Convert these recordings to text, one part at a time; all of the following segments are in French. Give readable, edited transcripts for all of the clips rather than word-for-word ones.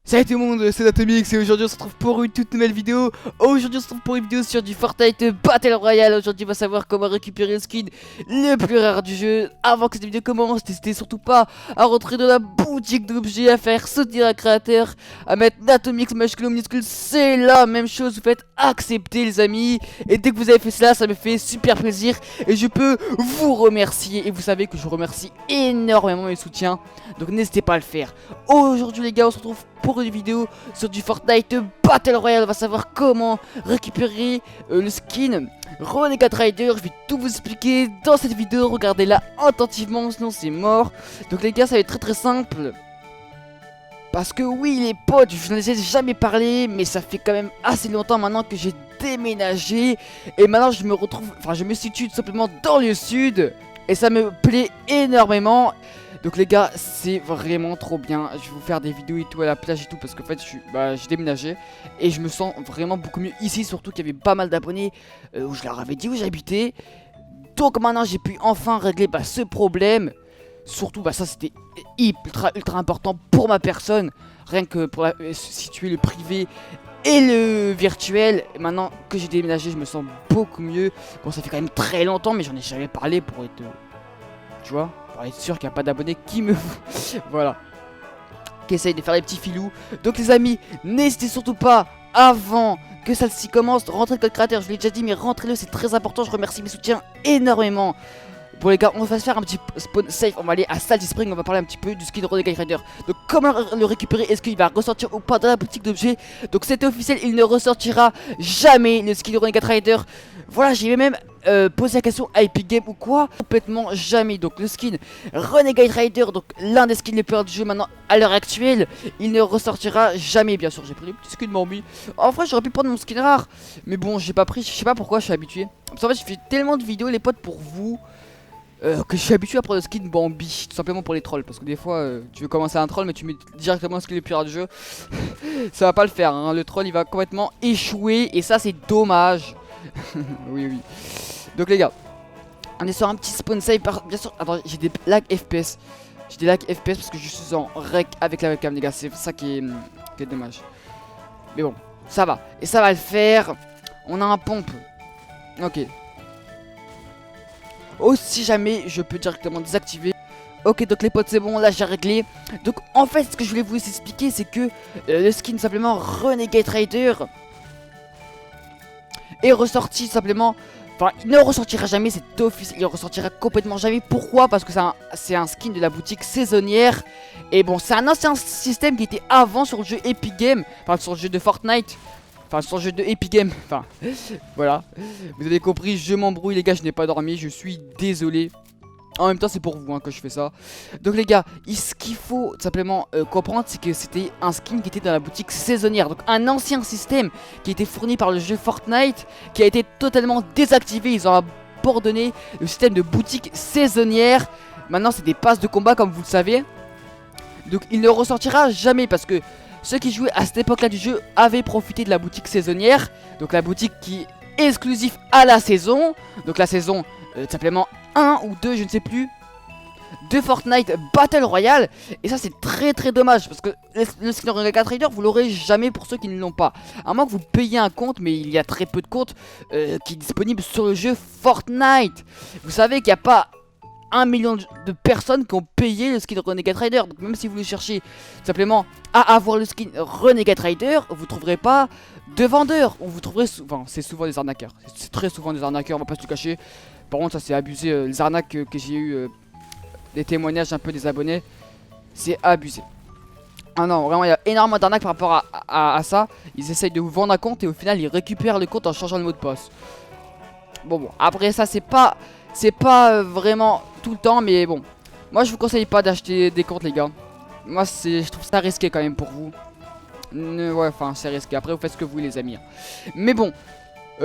Salut tout le monde, c'est Atomix et aujourd'hui on se retrouve pour une toute nouvelle vidéo. Aujourd'hui on se retrouve pour une vidéo sur du Fortnite Battle Royale. Aujourd'hui on va savoir comment récupérer le skin le plus rare du jeu. Avant que cette vidéo commence, n'hésitez surtout pas à rentrer dans la boutique d'objets, à faire soutenir un créateur, à mettre Atomix majuscule ou minuscule, c'est la même chose. Vous faites accepter les amis. Et dès que vous avez fait cela, ça me fait super plaisir et je peux vous remercier. Et vous savez que je remercie énormément mes soutiens, donc n'hésitez pas à le faire. Aujourd'hui les gars, on se retrouve pour une vidéo sur du Fortnite Battle Royale. On va savoir comment récupérer le skin Renegade Rider. Je vais tout vous expliquer dans cette vidéo. Regardez-la attentivement, sinon c'est mort. Donc les gars, ça va être très simple. Parce que oui les potes, je n'en ai jamais parlé, mais ça fait quand même assez longtemps maintenant que j'ai déménagé. Et maintenant je me retrouve, enfin je me situe tout simplement dans le sud. Et ça me plaît énormément. Donc les gars, c'est vraiment trop bien. Je vais vous faire des vidéos et tout à la plage et tout, parce qu'en fait j'ai déménagé et je me sens vraiment beaucoup mieux ici. Surtout qu'il y avait pas mal d'abonnés où je leur avais dit où j'habitais. Donc maintenant j'ai pu enfin régler ce problème. Surtout ça c'était ultra important pour ma personne. Rien que pour situer le privé et le virtuel. Et maintenant que j'ai déménagé, je me sens beaucoup mieux. Bon, ça fait quand même très longtemps, mais j'en ai jamais parlé pour être... tu vois, pour être sûr qu'il n'y a pas d'abonnés qui me... voilà, qui essayent de faire les petits filous. Donc les amis, n'hésitez surtout pas, avant que celle-ci commence, rentrez le code créateur. Je vous l'ai déjà dit, mais rentrez-le, c'est très important. Je remercie mes soutiens énormément. Bon les gars, on va se faire un petit spawn safe. On va aller à Salty Spring, on va parler un petit peu du skin Renegade Rider. Donc comment le récupérer, est-ce qu'il va ressortir ou pas dans la boutique d'objets. Donc c'était officiel, il ne ressortira jamais le skin Renegade Rider. Voilà, j'ai même posé la question à Epic Games ou quoi. Complètement jamais. Donc le skin Renegade Rider, donc l'un des skins les plus rares du jeu maintenant à l'heure actuelle, il ne ressortira jamais. Bien sûr j'ai pris le petit skin Bambi. En vrai j'aurais pu prendre mon skin rare, mais bon j'ai pas pris, je sais pas pourquoi, je suis habitué. Parce qu'en fait je fais tellement de vidéos les potes pour vous, que je suis habitué à prendre le skin Bambi, tout simplement pour les trolls. Parce que des fois tu veux commencer un troll mais tu mets directement le skin le plus rare du jeu. Ça va pas le faire hein. Le troll il va complètement échouer et ça c'est dommage. oui. Donc les gars, on est sur un petit spawn save bien sûr. Attends, j'ai des lags FPS. J'ai des lags FPS parce que je suis en rec avec la webcam les gars. C'est ça qui est dommage. Mais bon, ça va. Et ça va le faire. On a un pompe. Ok. Oh, si jamais je peux directement désactiver. Ok, donc les potes c'est bon, là j'ai réglé. Donc en fait ce que je voulais vous expliquer, c'est que le skin simplement Renegade Rider est ressorti simplement. Enfin il ne ressortira jamais, c'est officiel. Il ressortira complètement jamais. Pourquoi? Parce que c'est un skin de la boutique saisonnière. Et bon, c'est un ancien système qui était avant sur le jeu Epic Games. Enfin sur le jeu de Fortnite. Enfin sur le jeu de Epic Games. Enfin voilà. Vous avez compris, je m'embrouille les gars, je n'ai pas dormi, je suis désolé. En même temps c'est pour vous que je fais ça. Donc les gars, ce qu'il faut simplement comprendre, c'est que c'était un skin qui était dans la boutique saisonnière. Donc un ancien système qui était fourni par le jeu Fortnite, qui a été totalement désactivé. Ils ont abandonné le système de boutique saisonnière. Maintenant c'est des passes de combat comme vous le savez. Donc il ne ressortira jamais parce que ceux qui jouaient à cette époque là du jeu avaient profité de la boutique saisonnière. Donc la boutique qui est exclusive à la saison. Donc la saison simplement 1 ou 2 je ne sais plus de Fortnite Battle Royale. Et ça c'est très dommage parce que le skin Renegade Rider vous l'aurez jamais pour ceux qui ne l'ont pas. À moins que vous payiez un compte, mais il y a très peu de comptes qui est disponible sur le jeu Fortnite. Vous savez qu'il n'y a pas 1 million de personnes qui ont payé le skin Renegade Rider. Donc même si vous le cherchez simplement à avoir le skin Renegade Rider, vous trouverez pas de vendeur. Vous trouverez souvent, c'est souvent des arnaqueurs. C'est très souvent des arnaqueurs, on va pas se le cacher. Par contre ça c'est abusé, les arnaques que j'ai eu, des témoignages un peu des abonnés, c'est abusé. Ah non, vraiment il y a énormément d'arnaques par rapport à ça. Ils essayent de vous vendre un compte et au final ils récupèrent le compte en changeant le mot de passe. Bon, après ça c'est pas vraiment tout le temps, mais bon. Moi je vous conseille pas d'acheter des comptes les gars. Moi je trouve ça risqué quand même pour vous. Ouais, enfin c'est risqué, après vous faites ce que vous voulez les amis. Mais bon,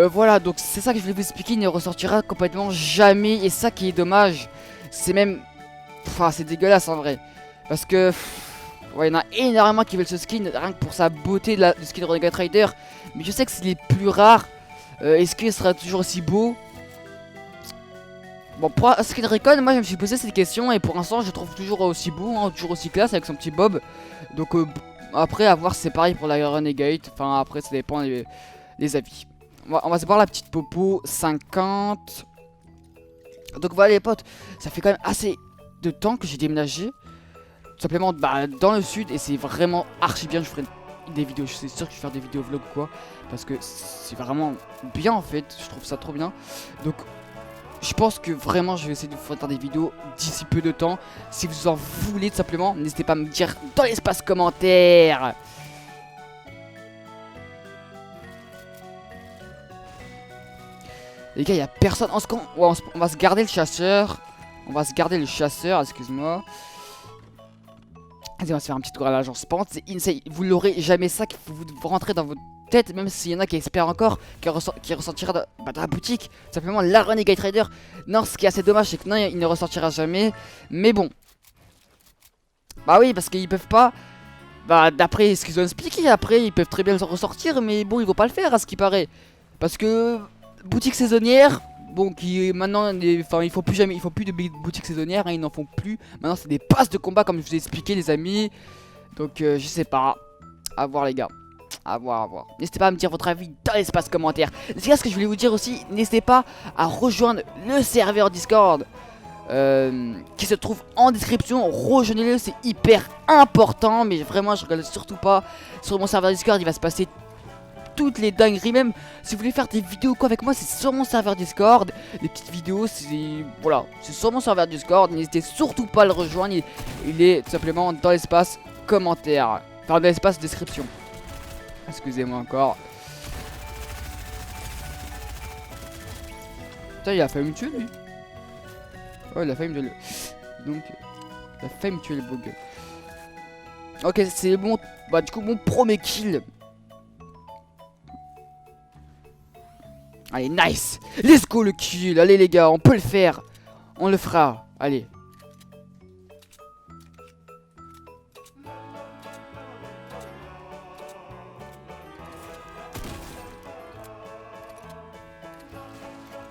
voilà, donc c'est ça que je voulais vous expliquer. Il ne ressortira complètement jamais. Et ça qui est dommage, c'est même... Enfin c'est dégueulasse en vrai. Parce que... ouais, il y en a énormément qui veulent ce skin, rien que pour sa beauté de du skin Renegade Rider. Mais je sais que c'est les plus rares. Est-ce qu'il sera toujours aussi beau? Bon, pour un skin Recon, moi je me suis posé cette question. Et pour l'instant je le trouve toujours aussi beau, toujours aussi classe avec son petit bob. Donc Après, à voir, c'est pareil pour la Renegade. Enfin, après, ça dépend les avis. On va se voir la petite popo 50. Donc voilà les potes, ça fait quand même assez de temps que j'ai déménagé. Tout simplement dans le sud, et c'est vraiment archi bien. Je ferai des vidéos, je suis sûr que je vais faire des vidéos vlog ou quoi. Parce que c'est vraiment bien en fait, je trouve ça trop bien. Donc je pense que vraiment je vais essayer de vous faire des vidéos d'ici peu de temps. Si vous en voulez tout simplement, n'hésitez pas à me dire dans l'espace commentaire. Les gars, il y a personne. On va se garder le chasseur. Excuse-moi. Vas-y, on va se faire un petit tour à l'agence Pente. C'est insane. Vous l'aurez jamais ça qu'il faut vous rentrer dans votre tête. Même s'il y en a qui espèrent encore, qui ressortira dans la boutique. Tout simplement, la Renegade Trader. Non, ce qui est assez dommage, c'est que non, il ne ressortira jamais. Mais bon. Bah oui, parce qu'ils peuvent pas. Bah, d'après ce qu'ils ont expliqué, après, ils peuvent très bien le ressortir. Mais bon, ils vont pas le faire, à ce qui paraît. Parce que. Boutique saisonnière, bon, qui maintenant, enfin, il faut plus de boutiques saisonnières, hein, ils n'en font plus. Maintenant, c'est des passes de combat, comme je vous ai expliqué, les amis. Donc, je sais pas. À voir, les gars. À voir. N'hésitez pas à me dire votre avis dans l'espace commentaire. Les gars, ce que je voulais vous dire aussi, n'hésitez pas à rejoindre le serveur Discord qui se trouve en description. Rejoignez-le, c'est hyper important. Mais vraiment, je regarde surtout pas sur mon serveur Discord, il va se passer toutes les dingueries. Même si vous voulez faire des vidéos quoi avec moi, c'est sur mon serveur Discord. Les petites vidéos, c'est voilà, c'est sur mon serveur Discord. N'hésitez surtout pas à le rejoindre. Il est tout simplement dans l'espace commentaire, enfin dans l'espace description. Excusez-moi encore. Putain, il a failli me tuer lui. Ouais, il a failli me tuer. Donc il a failli me tuer le bug. Ok, c'est bon. Bah du coup mon premier kill. Allez, nice. Let's go le kill. Allez les gars, on peut le faire. On le fera. Allez.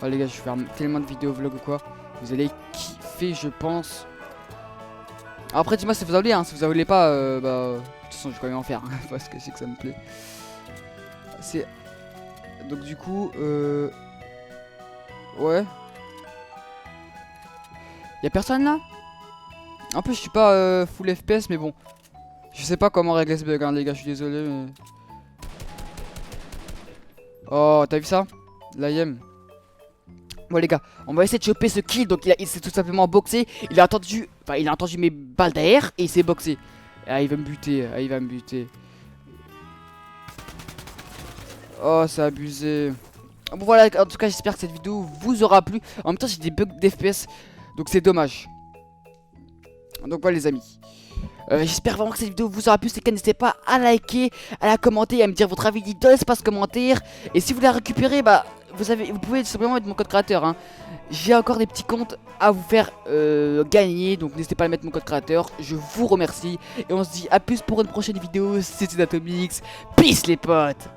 Oh les gars, je vais faire tellement de vidéos vlog ou quoi. Vous allez kiffer, je pense. Après, dis-moi si vous voulez, hein. Si vous voulez pas, bah... De toute façon, je vais quand même en faire. Parce que je sais que ça me plaît. C'est... Donc du coup, ouais. Y'a personne là? En plus je suis pas full FPS, mais bon. Je sais pas comment régler ce bug, hein, les gars, je suis désolé mais... Oh, t'as vu ça? L'IM. Bon les gars, on va essayer de choper ce kill. Donc il s'est tout simplement boxé. Il a entendu mes balles d'air et il s'est boxé. Ah, il va me buter, Oh, c'est abusé. Bon voilà, en tout cas j'espère que cette vidéo vous aura plu. En même temps j'ai des bugs d'FPS, donc c'est dommage. Donc voilà les amis, j'espère vraiment que cette vidéo vous aura plu. C'est que n'hésitez pas à liker, à la commenter et à me dire votre avis dans l'espace commentaire. Et si vous la récupérez, bah vous pouvez simplement mettre mon code créateur, hein. J'ai encore des petits comptes à vous faire gagner, donc n'hésitez pas à mettre mon code créateur. Je vous remercie et on se dit à plus pour une prochaine vidéo. C'était Atomix, peace les potes.